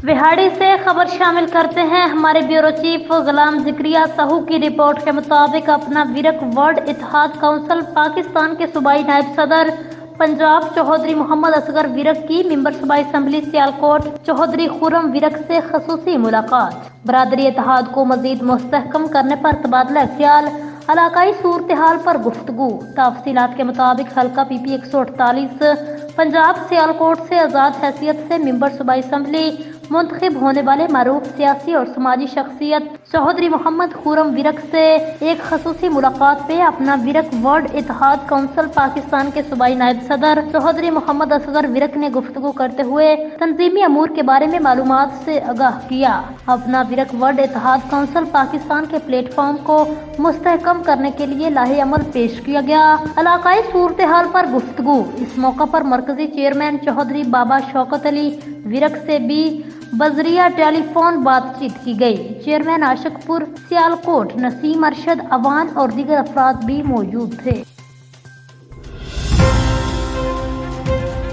विहाड़ी से खबर शामिल करते हैं। हमारे ब्यूरो चीफ गुलाम जिक्रिया साहू की रिपोर्ट के मुताबिक अपना विरक वर्ल्ड इत्तेहाद काउंसिल पाकिस्तान के सूबाई नायब सदर पंजाब चौधरी मोहम्मद असगर विरक की मेंबर सूबाई असम्बली सियालकोट चौधरी खुरम विरक से खसूसी मुलाकात। बरादरी इत्तेहाद को मजीद मुस्तहकम करने पर तबादला ख्याल, इलाकाई सूरत हाल पर गुफ्तगू। तफसीलात के मुताबिक हल्का PP 148 पंजाब सियालकोट से आज़ाद हैसियत से मेंबर सूबाई असम्बली मुंतखब होने वाले मारूफ सियासी और समाजी शख्सियत चौधरी मोहम्मद खुरम विरक से एक खसूसी मुलाकात पे अपना विरक वर्ल्ड इत्तेहाद काउंसिल पाकिस्तान के सूबाई नायब सदर चौधरी मोहम्मद असगर विरक ने गुफ्तगू करते हुए तंजीमी अमूर के बारे में मालूमात से आगाह किया। अपना विरक वर्ल्ड इत्तेहाद काउंसिल पाकिस्तान के प्लेटफॉर्म को मुस्तहकम करने के लिए लाहे अमल पेश किया गया। इलाकाई सूरत हाल पर गुफ्तगू। इस मौका पर मरकजी चेयरमैन चौधरी बाबा शौकत अली विरक से भी बजरिया टेलीफोन बातचीत की गई। चेयरमैन आशिकपुर सियालकोट नसीम अरशद अवान और दीगर अफराद भी मौजूद थे।